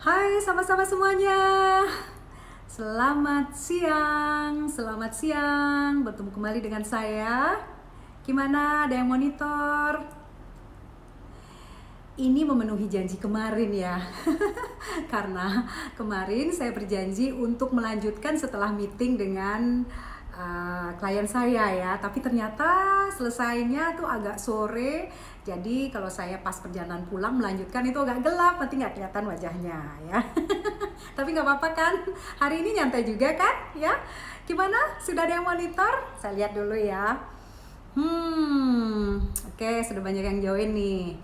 Hai sama-sama semuanya. Selamat siang. Bertemu kembali dengan saya. Gimana? Ada yang monitor? Ini memenuhi janji kemarin ya. Karena kemarin saya berjanji untuk melanjutkan setelah meeting dengan klien saya ya, tapi ternyata selesainya tuh agak sore. Jadi kalau saya pas perjalanan pulang melanjutkan itu agak gelap, nanti nggak kelihatan wajahnya ya. Tapi nggak apa-apa kan, hari ini nyantai juga kan ya. Gimana, sudah ada yang monitor? Saya lihat dulu ya. Oke, sudah banyak yang join nih.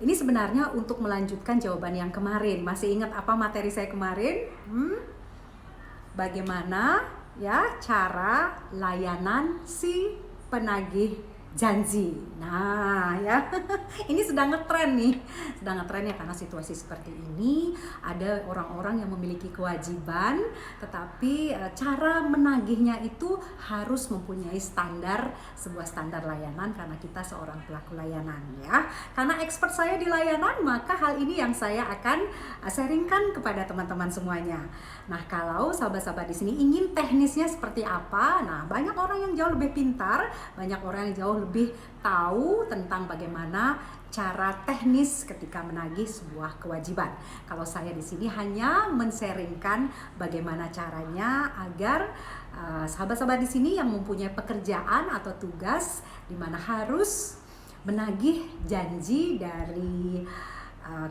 Ini sebenarnya untuk melanjutkan jawaban yang kemarin. Masih ingat apa materi saya kemarin? Bagaimana ya cara layanan si penagih janji. Nah ya, ini sedang ngetren nih, ya, karena situasi seperti ini ada orang-orang yang memiliki kewajiban, tetapi cara menagihnya itu harus mempunyai sebuah standar layanan, karena kita seorang pelaku layanan ya. Karena expert saya di layanan, maka hal ini yang saya akan sharingkan kepada teman-teman semuanya. Nah, kalau sahabat-sahabat di sini ingin teknisnya seperti apa, nah banyak orang yang jauh lebih pintar, banyak orang yang jauh lebih tahu tentang bagaimana cara teknis ketika menagih sebuah kewajiban. Kalau saya di sini hanya men-sharingkan bagaimana caranya agar sahabat-sahabat di sini yang mempunyai pekerjaan atau tugas di mana harus menagih janji dari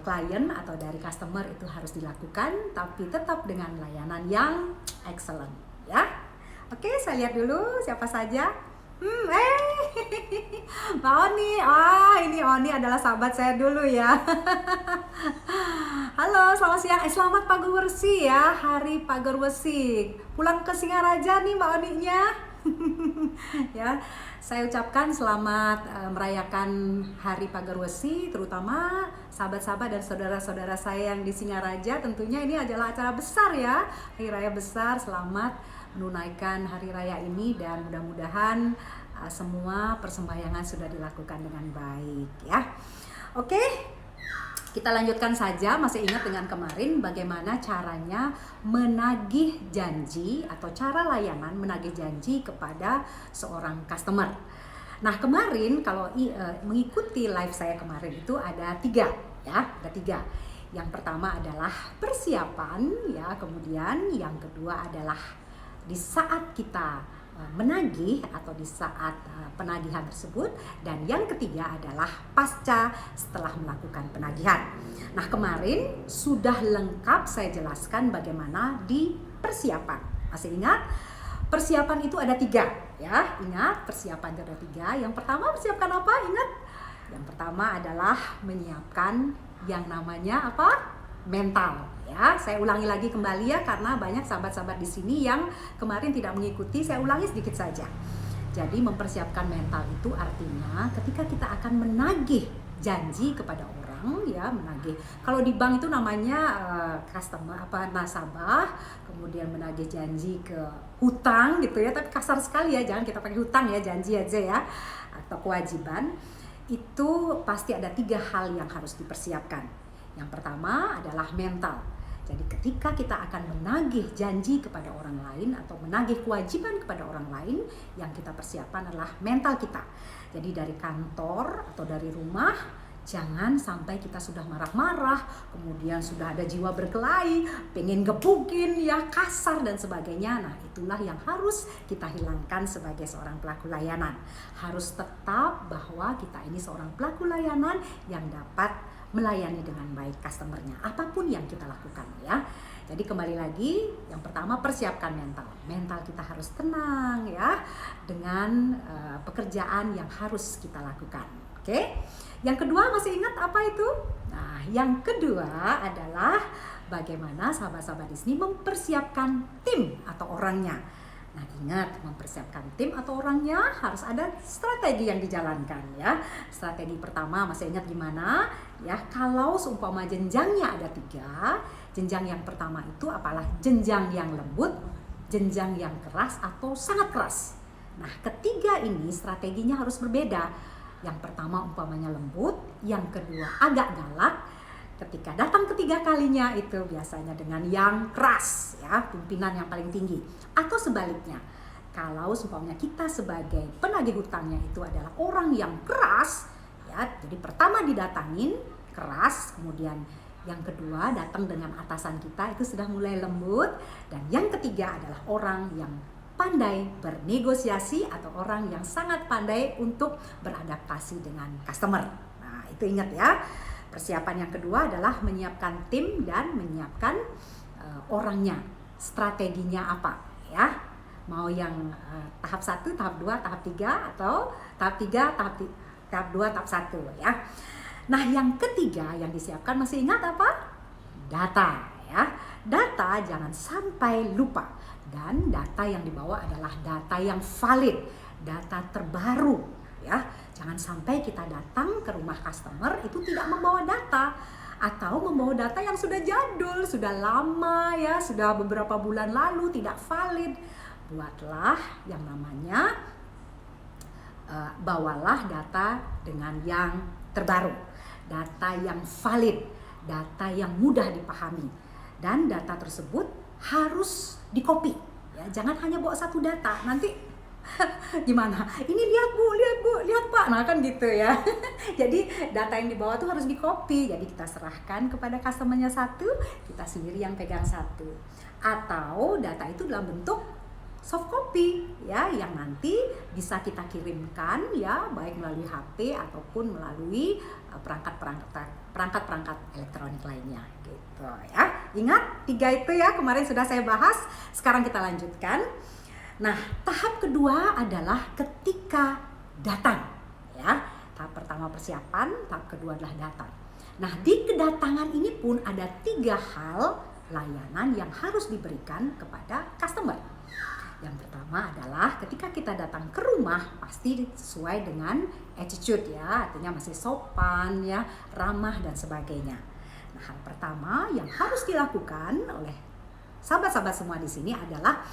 klien atau dari customer itu harus dilakukan, tapi tetap dengan layanan yang excellent ya. Oke, saya lihat dulu siapa saja. Mbak Oni. Ini Oni adalah sahabat saya dulu ya. Halo, selamat siang. Selamat Pagerwesi ya, Hari Pagerwesi. Pulang ke Singaraja nih Mbak Oninya. Ya, saya ucapkan selamat merayakan Hari Pagerwesi, terutama sahabat-sahabat dan saudara-saudara saya yang di Singaraja. Tentunya ini adalah acara besar ya, hari raya besar. Selamat menunaikan hari raya ini dan mudah-mudahan semua persembahyangan sudah dilakukan dengan baik ya. Oke, kita lanjutkan saja. Masih ingat dengan kemarin bagaimana caranya menagih janji atau cara layanan menagih janji kepada seorang customer. Nah, kemarin kalau mengikuti live saya kemarin itu ada tiga. Yang pertama adalah persiapan ya, kemudian yang kedua adalah di saat kita menagih atau di saat penagihan tersebut, dan yang ketiga adalah pasca setelah melakukan penagihan. Nah, kemarin sudah lengkap saya jelaskan bagaimana di persiapan. Masih ingat? Persiapan itu ada tiga ya. Ingat, persiapan itu ada tiga. Yang pertama persiapkan apa? Ingat? Yang pertama adalah menyiapkan yang namanya apa? Mental ya. Saya ulangi lagi kembali ya, karena banyak sahabat-sahabat di sini yang kemarin tidak mengikuti. Saya ulangi sedikit saja. Jadi mempersiapkan mental itu artinya ketika kita akan menagih janji kepada orang ya, menagih. Kalau di bank itu namanya customer nasabah, kemudian menagih janji ke hutang gitu ya, tapi kasar sekali ya, jangan kita pakai hutang ya, janji aja ya, atau kewajiban. Itu pasti ada tiga hal yang harus dipersiapkan. Yang pertama adalah mental. Jadi ketika kita akan menagih janji kepada orang lain atau menagih kewajiban kepada orang lain, yang kita persiapkan adalah mental kita. Jadi dari kantor atau dari rumah, jangan sampai kita sudah marah-marah, kemudian sudah ada jiwa berkelahi, pengen gebukin ya, kasar dan sebagainya. Nah, itulah yang harus kita hilangkan sebagai seorang pelaku layanan. Harus tetap bahwa kita ini seorang pelaku layanan yang dapat melayani dengan baik customernya, apapun yang kita lakukan ya. Jadi kembali lagi, yang pertama persiapkan mental. Mental kita harus tenang ya, dengan pekerjaan yang harus kita lakukan. Oke. Yang kedua, masih ingat apa itu? Nah, yang kedua adalah bagaimana sahabat-sahabat di sini mempersiapkan tim atau orangnya. Nah, ingat, mempersiapkan tim atau orangnya harus ada strategi yang dijalankan ya. Strategi pertama masih ingat gimana? Ya, kalau seumpama jenjangnya ada tiga, jenjang yang pertama itu apalah jenjang yang lembut, jenjang yang keras atau sangat keras. Nah, ketiga ini strateginya harus berbeda. Yang pertama umpamanya lembut, yang kedua agak galak, Ketika datang ketiga kalinya itu biasanya dengan yang keras, ya, pimpinan yang paling tinggi. Atau sebaliknya, kalau umpamanya kita sebagai penagih hutangnya itu adalah orang yang keras, ya, jadi pertama didatangin keras, kemudian yang kedua datang dengan atasan kita itu sudah mulai lembut, dan yang ketiga adalah orang yang pandai bernegosiasi atau orang yang sangat pandai untuk beradaptasi dengan customer. Nah, itu ingat ya. Persiapan yang kedua adalah menyiapkan tim dan menyiapkan orangnya, strateginya apa, ya. Mau yang tahap 1, tahap 2, tahap 3, atau tahap 3, tahap 2, tahap 1, ya. Nah, yang ketiga yang disiapkan masih ingat apa? Data, ya. Data jangan sampai lupa. Dan data yang dibawa adalah data yang valid, data terbaru, ya. Jangan sampai kita datang ke rumah customer itu tidak membawa data, atau membawa data yang sudah jadul, sudah lama, ya, sudah beberapa bulan lalu, tidak valid. Buatlah yang namanya bawalah data dengan yang terbaru, data yang valid, data yang mudah dipahami, dan data tersebut harus di-copy, ya. Jangan hanya bawa satu data, nanti gimana? Ini lihat bu, lihat pak, nah kan gitu ya. Jadi data yang dibawa tuh harus di-copy, jadi kita serahkan kepada customernya satu, kita sendiri yang pegang satu. Atau data itu dalam bentuk soft copy, ya, yang nanti bisa kita kirimkan, ya, baik melalui HP ataupun melalui perangkat-perangkat elektronik lainnya, gitu ya. Ingat 3 itu ya, kemarin sudah saya bahas. Sekarang kita lanjutkan. Nah, tahap kedua adalah ketika datang, ya. Tahap pertama persiapan, tahap kedua adalah datang. Nah, di kedatangan ini pun ada 3 hal layanan yang harus diberikan kepada customer. Yang pertama adalah ketika kita datang ke rumah pasti sesuai dengan attitude, ya, artinya masih sopan, ya, ramah dan sebagainya. Nah, hal pertama yang harus dilakukan oleh sahabat-sahabat semua di sini adalah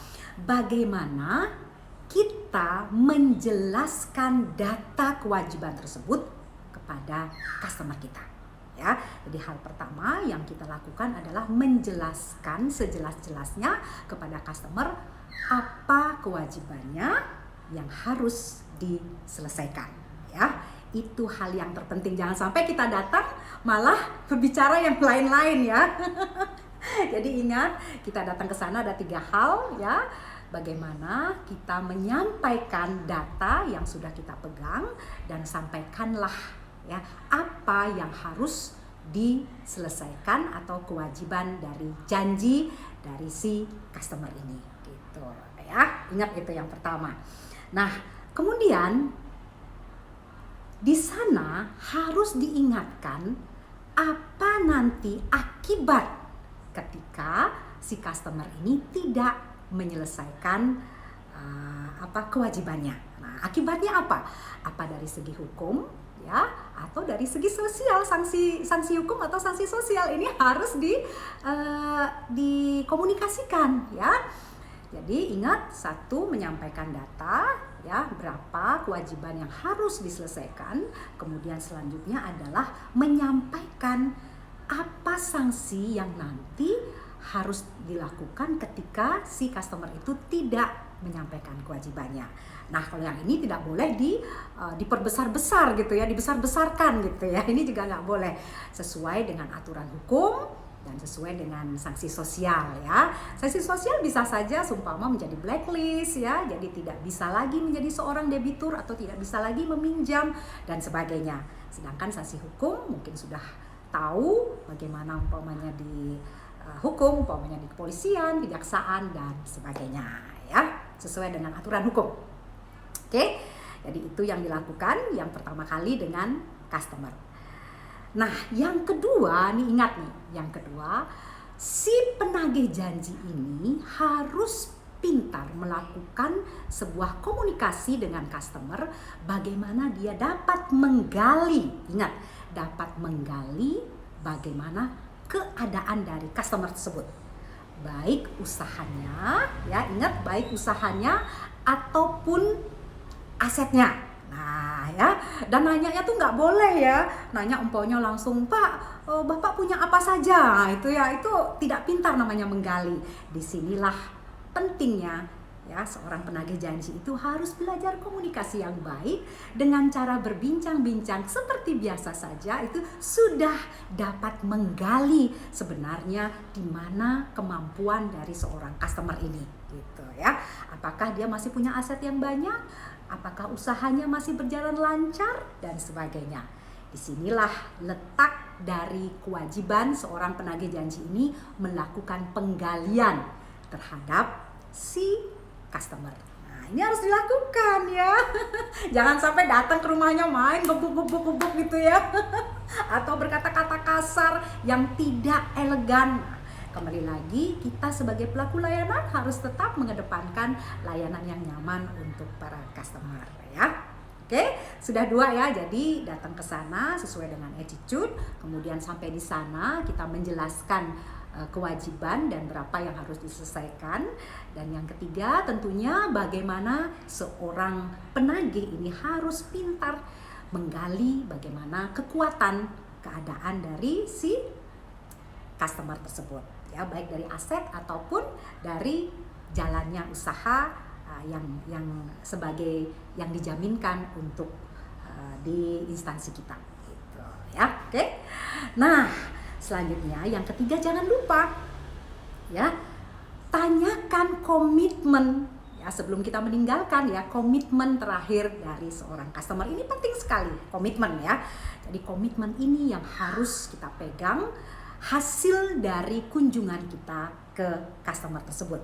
bagaimana kita menjelaskan data kewajiban tersebut kepada customer kita, ya. Jadi hal pertama yang kita lakukan adalah menjelaskan sejelas-jelasnya kepada customer apa kewajibannya yang harus diselesaikan, ya. Itu hal yang terpenting. Jangan sampai kita datang malah berbicara yang lain-lain, ya. Jadi ingat, kita datang ke sana ada 3 hal, ya. Bagaimana kita menyampaikan data yang sudah kita pegang, dan sampaikanlah, ya, apa yang harus diselesaikan atau kewajiban dari janji dari si customer ini, gitu, ya. Ingat itu yang pertama. Nah, kemudian di sana harus diingatkan apa nanti akibat ketika si customer ini tidak menyelesaikan kewajibannya. Nah, akibatnya apa? Apa dari segi hukum, ya, atau dari segi sosial, sanksi hukum atau sanksi sosial ini harus dikomunikasikan, ya. Jadi ingat, 1, menyampaikan data, ya, berapa kewajiban yang harus diselesaikan. Kemudian selanjutnya adalah menyampaikan apa sanksi yang nanti harus dilakukan ketika si customer itu tidak menyampaikan kewajibannya. Nah, kalau yang ini tidak boleh diperbesar-besar gitu ya, dibesar-besarkan gitu ya. Ini juga nggak boleh, sesuai dengan aturan hukum dan sesuai dengan sanksi sosial, ya. Sanksi sosial bisa saja seumpama menjadi blacklist, ya, jadi tidak bisa lagi menjadi seorang debitur atau tidak bisa lagi meminjam dan sebagainya. Sedangkan sanksi hukum mungkin sudah tahu bagaimana umpamanya di hukum, umpamanya di kepolisian, kejaksaan dan sebagainya, ya, sesuai dengan aturan hukum. Oke, jadi itu yang dilakukan yang pertama kali dengan customer. Nah, yang kedua, nih ingat nih, yang kedua, si penagih janji ini harus pintar melakukan sebuah komunikasi dengan customer, bagaimana dia dapat menggali, ingat, dapat menggali bagaimana keadaan dari customer tersebut, baik usahanya, ya, ingat, baik usahanya ataupun asetnya. Nah, ya. Dan nanyanya tuh nggak boleh ya, nanya umpamanya langsung, Pak, Bapak punya apa saja, itu ya, itu tidak pintar namanya menggali. Disinilah pentingnya ya, seorang penagih janji itu harus belajar komunikasi yang baik. Dengan cara berbincang-bincang seperti biasa saja, itu sudah dapat menggali sebenarnya di mana kemampuan dari seorang customer ini gitu ya. Apakah dia masih punya aset yang banyak, apakah usahanya masih berjalan lancar, dan sebagainya. Disinilah letak dari kewajiban seorang penagih janji ini melakukan penggalian terhadap si customer. Nah, ini harus dilakukan ya. Jangan sampai datang ke rumahnya main gebuk-gebuk gitu ya. Atau berkata-kata kasar yang tidak elegan. Nah, kembali lagi, kita sebagai pelaku layanan harus tetap mengedepankan layanan yang nyaman untuk para customer ya. Oke, sudah 2 ya. Jadi datang ke sana sesuai dengan attitude, kemudian sampai di sana kita menjelaskan kewajiban dan berapa yang harus diselesaikan. Dan yang ketiga tentunya bagaimana seorang penagih ini harus pintar menggali bagaimana kekuatan keadaan dari si customer tersebut ya, baik dari aset ataupun dari jalannya usaha yang sebagai yang dijaminkan untuk di instansi kita gitu ya. Oke. Nah, selanjutnya yang ketiga, jangan lupa ya, tanyakan komitmen ya sebelum kita meninggalkan ya. Komitmen terakhir dari seorang customer ini penting sekali, komitmen ya. Jadi komitmen ini yang harus kita pegang, hasil dari kunjungan kita ke customer tersebut.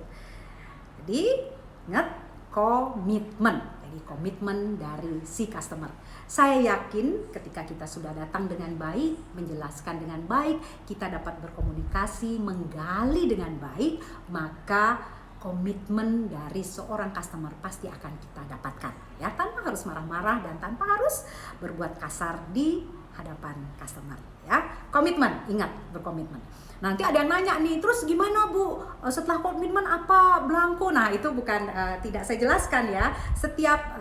Jadi ingat, komitmen. Jadi komitmen dari si customer. Saya yakin ketika kita sudah datang dengan baik, menjelaskan dengan baik, kita dapat berkomunikasi, menggali dengan baik, maka komitmen dari seorang customer pasti akan kita dapatkan ya, tanpa harus marah-marah dan tanpa harus berbuat kasar di hadapan customer ya. Komitmen, ingat, berkomitmen. Nanti ada yang nanya nih, terus gimana Bu, setelah komitmen apa belangko? Nah, itu bukan tidak saya jelaskan ya. Setiap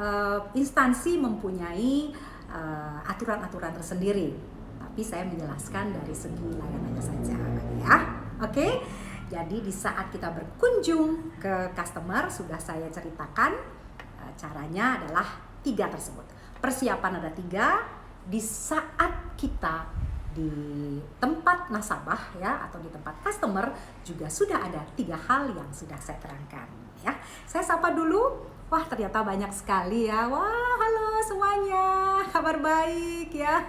instansi mempunyai aturan-aturan tersendiri, tapi saya menjelaskan dari segi layanannya saja ya. Oke. Jadi di saat kita berkunjung ke customer, sudah saya ceritakan caranya adalah 3 tersebut. Persiapan ada 3. Di saat kita di tempat nasabah ya, atau di tempat customer juga sudah ada 3 hal yang sudah saya terangkan ya. Saya sapa dulu. Wah, ternyata banyak sekali ya. Wah, halo semuanya, kabar baik ya.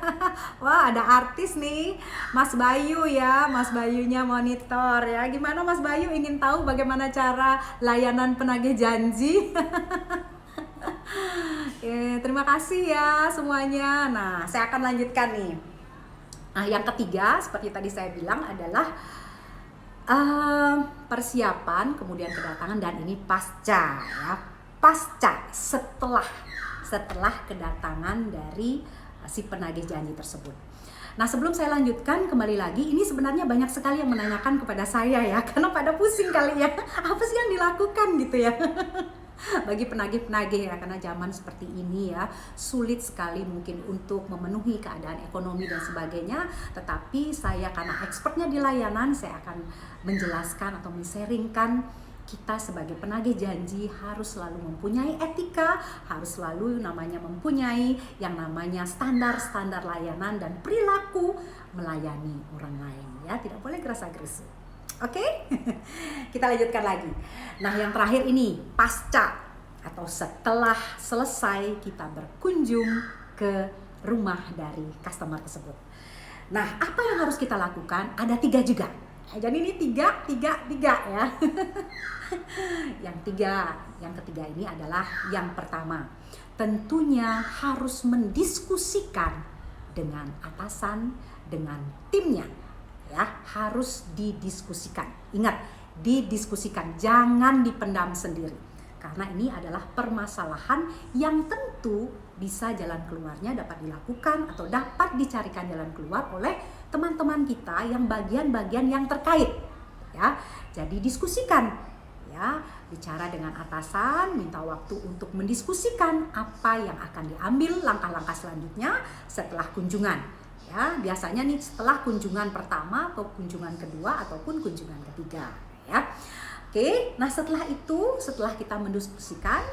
Wah, ada artis nih, Mas Bayu ya. Mas Bayunya monitor ya. Gimana Mas Bayu, ingin tahu bagaimana cara layanan penagih janji? Terima kasih ya semuanya. Nah, saya akan lanjutkan nih. Nah, yang ketiga seperti tadi saya bilang adalah persiapan, kemudian kedatangan, dan ini pasca ya. Pasca, setelah kedatangan dari si penagih janji tersebut. Nah, sebelum saya lanjutkan, kembali lagi, ini sebenarnya banyak sekali yang menanyakan kepada saya ya, karena pada pusing kali ya, apa sih yang dilakukan gitu ya. Bagi penagih-penagih ya, karena zaman seperti ini ya, sulit sekali mungkin untuk memenuhi keadaan ekonomi dan sebagainya. Tetapi saya karena expertnya di layanan, saya akan menjelaskan atau men-sharingkan, kita sebagai penagih janji harus selalu mempunyai etika, harus selalu mempunyai yang namanya standar-standar layanan dan perilaku melayani orang lain ya, tidak boleh gerasa-gerusu. Oke? Kita lanjutkan lagi. Nah, yang terakhir ini pasca atau setelah selesai kita berkunjung ke rumah dari customer tersebut. Nah, apa yang harus kita lakukan? Ada 3 juga. Jadi ini 3 ya. Yang ketiga ini adalah yang pertama. Tentunya harus mendiskusikan dengan atasan, dengan timnya. Ya, harus didiskusikan. Ingat, didiskusikan, jangan dipendam sendiri. Karena ini adalah permasalahan yang tentu bisa jalan keluarnya dapat dilakukan atau dapat dicarikan jalan keluar oleh teman-teman kita yang bagian-bagian yang terkait. Ya, jadi diskusikan ya, bicara dengan atasan, minta waktu untuk mendiskusikan apa yang akan diambil langkah-langkah selanjutnya setelah kunjungan. Ya, biasanya nih setelah kunjungan pertama atau kunjungan kedua ataupun kunjungan ketiga, ya. Oke, nah setelah itu, setelah kita mendiskusikan,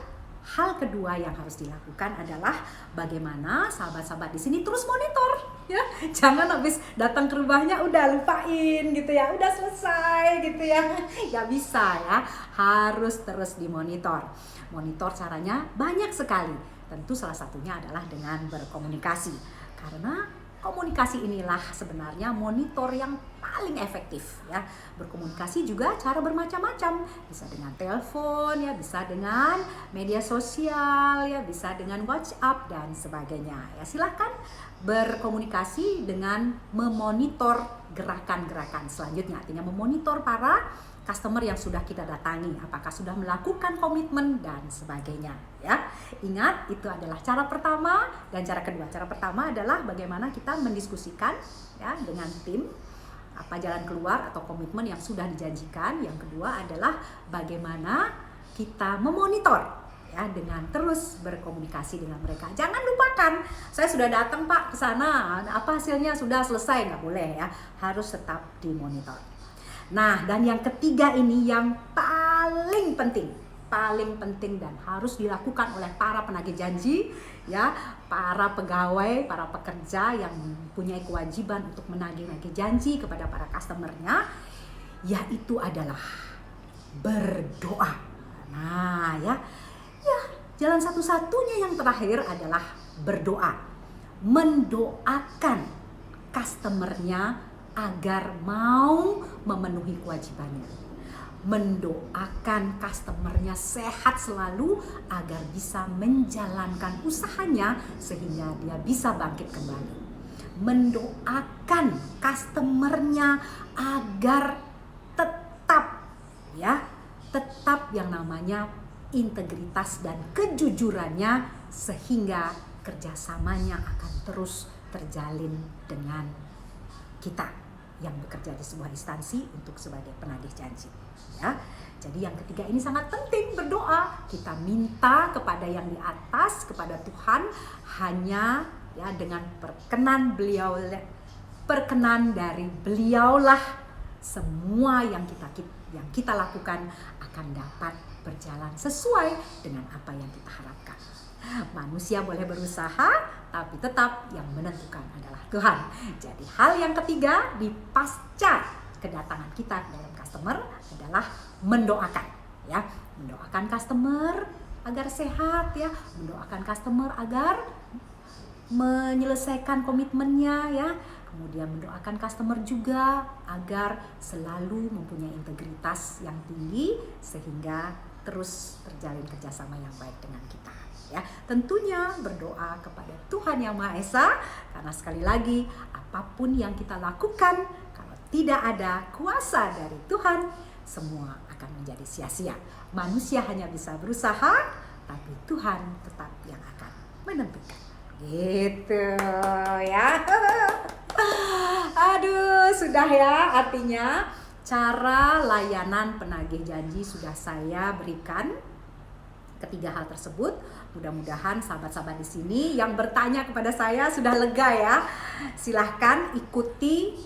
hal kedua yang harus dilakukan adalah bagaimana sahabat-sahabat di sini terus monitor, ya. Jangan habis datang ke rumahnya udah lupain gitu ya, udah selesai gitu ya. Gak bisa ya, harus terus dimonitor. Monitor caranya banyak sekali. Tentu salah satunya adalah dengan berkomunikasi. Karena komunikasi inilah sebenarnya monitor yang paling efektif ya. Berkomunikasi juga cara bermacam-macam. Bisa dengan telepon ya, bisa dengan media sosial ya, bisa dengan WhatsApp dan sebagainya. Ya, silahkan berkomunikasi dengan memonitor gerakan-gerakan selanjutnya. Artinya memonitor para customer yang sudah kita datangi, apakah sudah melakukan komitmen dan sebagainya ya. Ingat, itu adalah cara pertama dan cara kedua. Cara pertama adalah bagaimana kita mendiskusikan ya dengan tim apa jalan keluar atau komitmen yang sudah dijanjikan. Yang kedua adalah bagaimana kita memonitor ya dengan terus berkomunikasi dengan mereka. Jangan lupakan, saya sudah datang Pak ke sana, apa hasilnya sudah selesai, nggak boleh ya, harus tetap dimonitor. Nah, dan yang ketiga ini yang paling penting dan harus dilakukan oleh para penagih janji ya, para pegawai, para pekerja yang mempunyai kewajiban untuk menagih-nagih janji kepada para customernya, yaitu adalah berdoa. Nah, ya, jalan satu-satunya yang terakhir adalah berdoa. Mendoakan customernya agar mau memenuhi kewajibannya. Mendoakan customernya sehat selalu agar bisa menjalankan usahanya sehingga dia bisa bangkit kembali. Mendoakan customernya agar tetap yang namanya integritas dan kejujurannya sehingga kerjasamanya akan terus terjalin dengan kita yang bekerja di sebuah instansi untuk sebagai penagih janji ya. Jadi yang ketiga ini sangat penting, berdoa. Kita minta kepada yang di atas, kepada Tuhan, hanya ya dengan perkenan dari Beliaulah semua yang kita lakukan akan dapat berjalan sesuai dengan apa yang kita harapkan. Manusia boleh berusaha, tapi tetap yang menentukan adalah Tuhan. Jadi hal yang ketiga di pasca kedatangan kita dalam customer adalah mendoakan ya. Mendoakan customer agar sehat ya, mendoakan customer agar menyelesaikan komitmennya ya. Kemudian mendoakan customer juga agar selalu mempunyai integritas yang tinggi sehingga terus terjalin kerjasama yang baik dengan kita. Ya, tentunya berdoa kepada Tuhan Yang Maha Esa, karena sekali lagi apapun yang kita lakukan kalau tidak ada kuasa dari Tuhan, semua akan menjadi sia-sia. Manusia hanya bisa berusaha, tapi Tuhan tetap yang akan menentukan. Gitu ya. Aduh, sudah ya, artinya cara layanan penagih janji sudah saya berikan. Ketiga hal tersebut, mudah-mudahan sahabat-sahabat di sini yang bertanya kepada saya sudah lega ya. Silahkan ikuti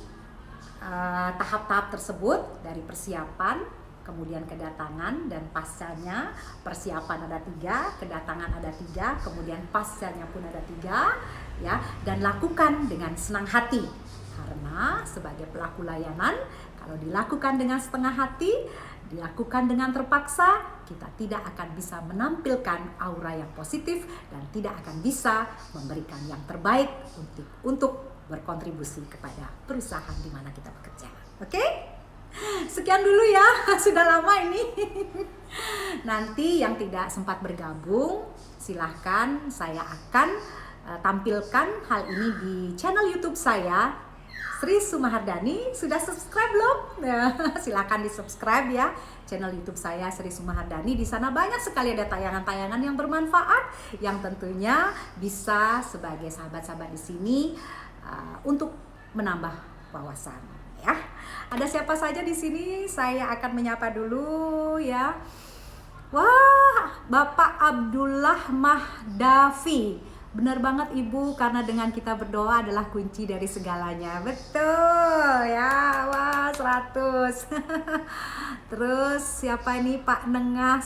tahap-tahap tersebut dari persiapan, kemudian kedatangan dan pascanya. Persiapan ada 3, kedatangan ada 3, kemudian pascanya pun ada 3 ya. Dan lakukan dengan senang hati, karena sebagai pelaku layanan kalau dilakukan dengan setengah hati, dilakukan dengan terpaksa, kita tidak akan bisa menampilkan aura yang positif dan tidak akan bisa memberikan yang terbaik untuk berkontribusi kepada perusahaan di mana kita bekerja. Oke? Sekian dulu ya, sudah lama ini. Nanti yang tidak sempat bergabung, silahkan saya akan tampilkan hal ini di channel YouTube saya, Sri Sumahardani. Sudah subscribe belum? Silakan di subscribe ya channel YouTube saya, Sri Sumahardani. Di sana banyak sekali ada tayangan-tayangan yang bermanfaat, yang tentunya bisa sebagai sahabat-sahabat di sini untuk menambah wawasan ya. Ada siapa saja di sini? Saya akan menyapa dulu ya. Wah, Bapak Abdullah Mahdavi. Benar banget Ibu, karena dengan kita berdoa adalah kunci dari segalanya. Betul ya, wah 100. Terus siapa ini, Pak Nengah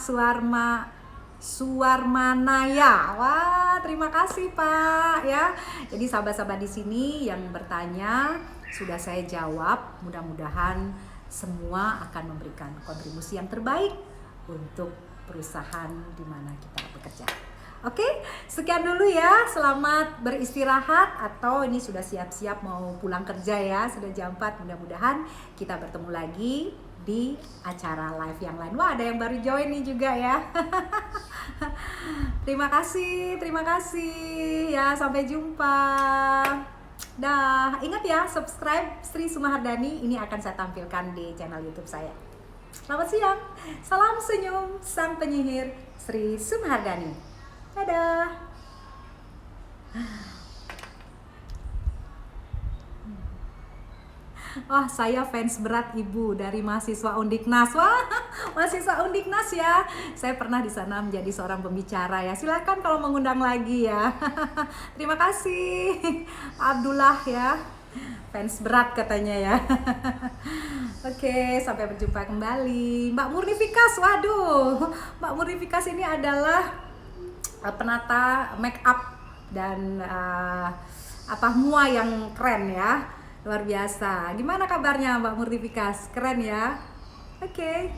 Suwarmanaya. Wah, terima kasih Pak ya. Jadi sahabat-sahabat di sini yang bertanya sudah saya jawab. Mudah-mudahan semua akan memberikan kontribusi yang terbaik untuk perusahaan di mana kita bekerja. Oke, sekian dulu ya. Selamat beristirahat, atau ini sudah siap-siap mau pulang kerja ya. Sudah jam 4. Mudah-mudahan kita bertemu lagi di acara live yang lain. Wah, ada yang baru join nih juga ya. Terima kasih ya. Sampai jumpa. Dah, ingat ya, subscribe Sri Sumahardani. Ini akan saya tampilkan di channel YouTube saya. Selamat siang, salam senyum sang penyihir Sri Sumahardani. Dadah. Wah, saya fans berat Ibu dari mahasiswa Undiknas. Wah, mahasiswa Undiknas ya. Saya pernah di sana menjadi seorang pembicara ya. Silakan kalau mengundang lagi ya. Terima kasih Abdullah ya. Fans berat katanya ya. Oke, sampai berjumpa kembali. Mbak Murnifikas, waduh, Mbak Murnifikas ini adalah penata make up dan mua yang keren ya, luar biasa. Gimana kabarnya Mbak Murnifikas? Keren ya. Oke.